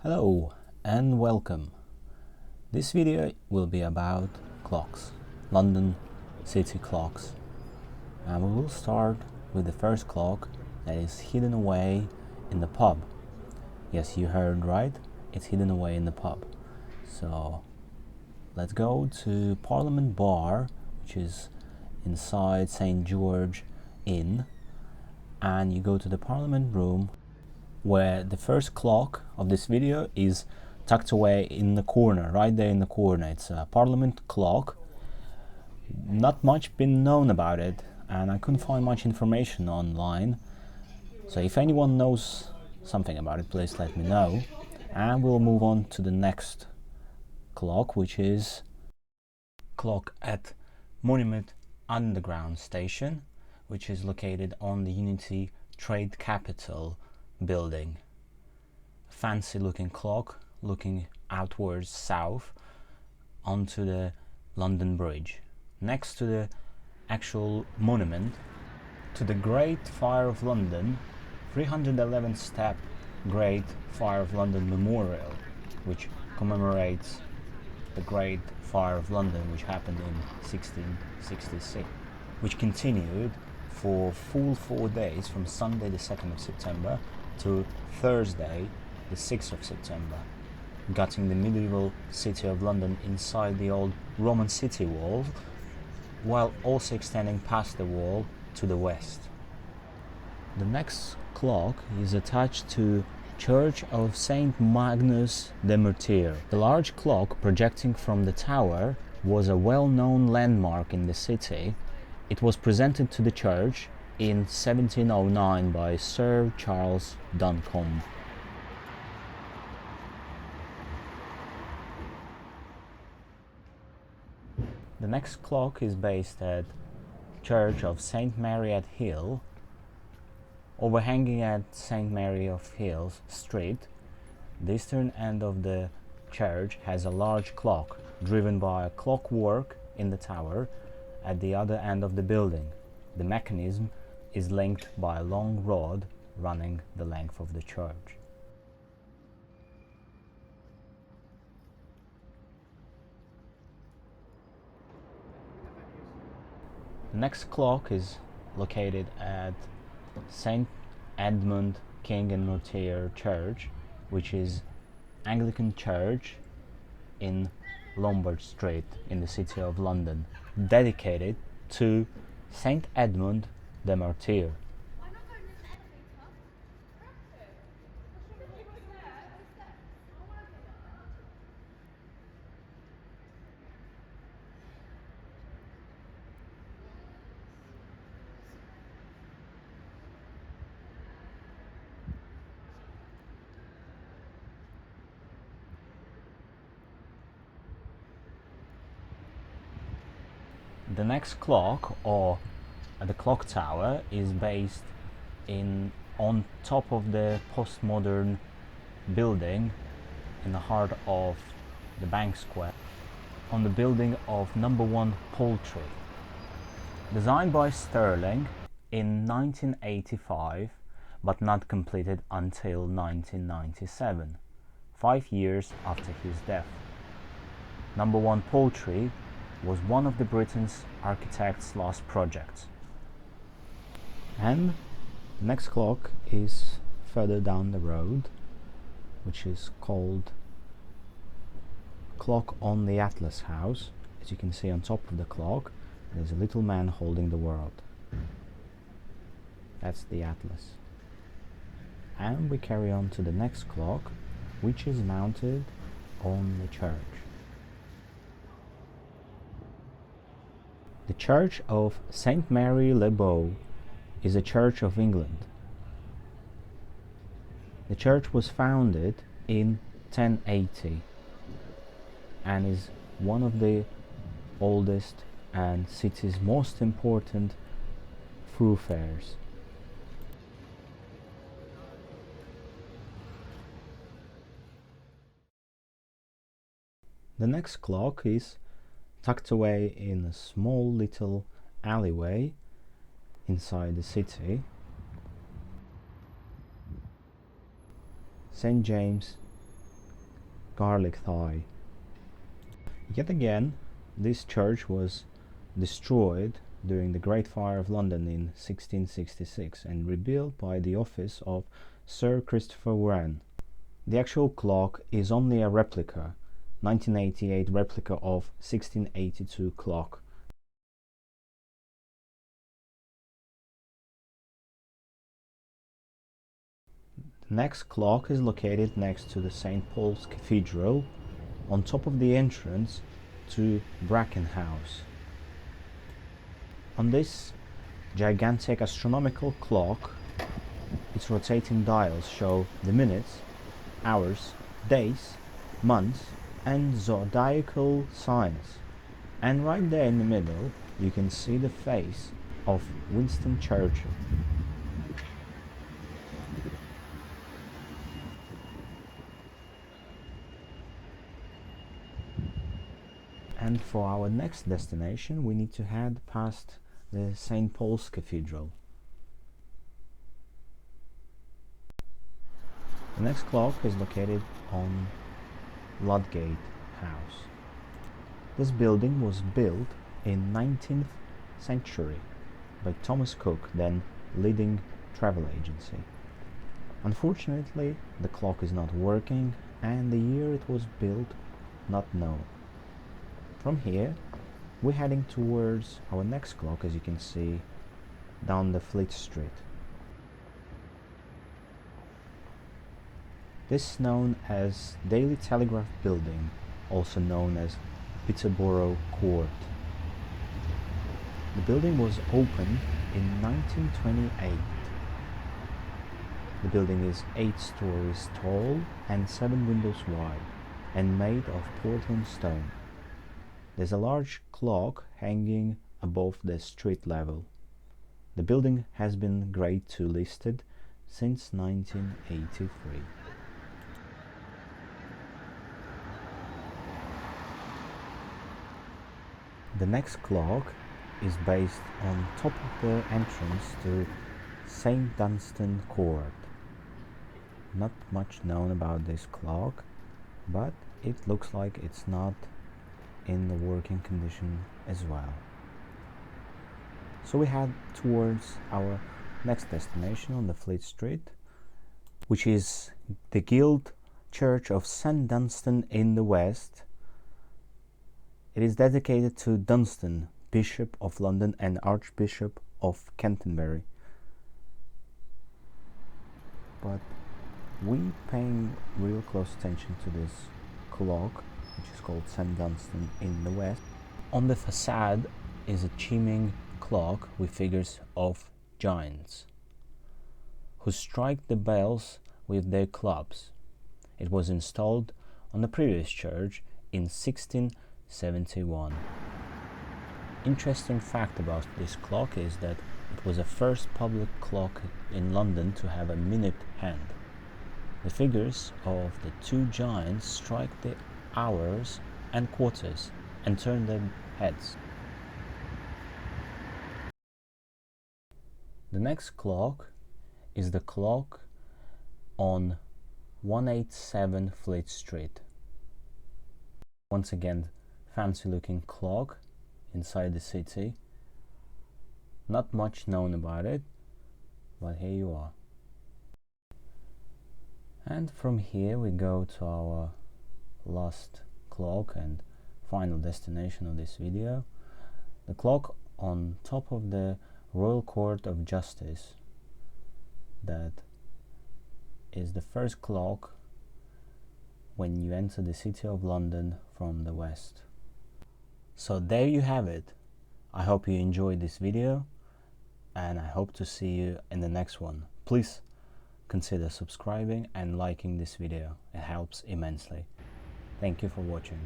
Hello and welcome. This video will be about clocks, London city clocks. And we will start with the first clock that is hidden away in the pub. Yes, you heard right, it's hidden away in the pub. So let's go to Parliament Bar, which is inside St. George Inn, and you go to the Parliament room where the first clock of this video is tucked away in the corner, right there in the corner. It's a Parliament clock. Not much been known about it, and I couldn't find much information online. So if anyone knows something about it, please let me know. And we'll move on to the next clock, which is clock at Monument Underground Station, which is located on the Unity Trade Capital building. Fancy looking clock looking outwards south onto the London Bridge, next to the actual monument to the Great Fire of London, 311 step Great Fire of London Memorial, which commemorates the Great Fire of London, which happened in 1666, which continued for full 4 days from Sunday the 2nd of September to Thursday the 6th of September, gutting the medieval city of London inside the old Roman city wall, while also extending past the wall to the west. The next clock is attached to Church of St. Magnus de Martyr. The large clock projecting from the tower was a well-known landmark in the city. It was presented to the church in 1709 by Sir Charles Dunstan. The next clock is based at Church of St. Mary at Hill. Overhanging at St. Mary of Hills Street, the eastern end of the church has a large clock driven by a clockwork in the tower at the other end of the building. The mechanism is linked by a long rod running the length of the church. The next clock is located at St. Edmund King and Martyr Church, which is Anglican church in Lombard Street in the city of London, dedicated to St. Edmund de Martyr. The next clock, or the clock tower, is based on top of the postmodern building in the heart of the Bank Square, on the building of No1 Poultry. Designed by Sterling in 1985, but not completed until 1997, 5 years after his death. No1 Poultry was one of the Britain's architect's last projects. And the next clock is further down the road, which is called Clock on the Atlas House. As you can see on top of the clock, there's a little man holding the world. That's the Atlas. And we carry on to the next clock, which is mounted on the church. The Church of St. Mary le Bow is a church of England. The church was founded in 1080 and is one of the oldest and city's most important thoroughfares. The next clock is tucked away in a small little alleyway inside the city. St. James Garlickhythe. Yet again, this church was destroyed during the Great Fire of London in 1666 and rebuilt by the office of Sir Christopher Wren. The actual clock is only a replica, 1988 replica of 1682 clock. The next clock is located next to the St. Paul's Cathedral, on top of the entrance to Bracken House. On this gigantic astronomical clock, its rotating dials show the minutes, hours, days, months, and zodiacal signs. And right there in the middle, you can see the face of Winston Churchill. And for our next destination, we need to head past the St. Paul's Cathedral. The next clock is located on Ludgate House. This building was built in 19th century by Thomas Cook, then leading travel agency. Unfortunately, the clock is not working and the year it was built not known. From here, we're heading towards our next clock, as you can see, down the Fleet Street. This is known as Daily Telegraph Building, also known as Peterborough Court. The building was opened in 1928. The building is 8 stories tall and 7 windows wide and made of Portland stone. There's a large clock hanging above the street level. The building has been Grade 2 listed since 1983. The next clock is based on top of the entrance to St. Dunstan Court. Not much known about this clock, but it looks like it's not in the working condition as well. So we head towards our next destination on the Fleet Street, which is the Guild Church of St. Dunstan in the west. It is dedicated to Dunstan, Bishop of London and Archbishop of Canterbury. But we paying real close attention to this clock, which is called St. Dunstan in the west. On the facade is a chiming clock with figures of giants who strike the bells with their clubs. It was installed on the previous church in 1671. Interesting fact about this clock is that it was the first public clock in London to have a minute hand. The figures of the two giants strike the hours and quarters and turn their heads. The next clock is the clock on 187 Fleet Street. Once again, fancy looking clock inside the city. Not much known about it, but here you are. And from here we go to our last clock and final destination of this video, the clock on top of the Royal Court of Justice. That is the first clock when you enter the City of London from the west. So there you have it. I hope you enjoyed this video and I hope to see you in the next one. Please consider subscribing and liking this video. It helps immensely. Thank you for watching.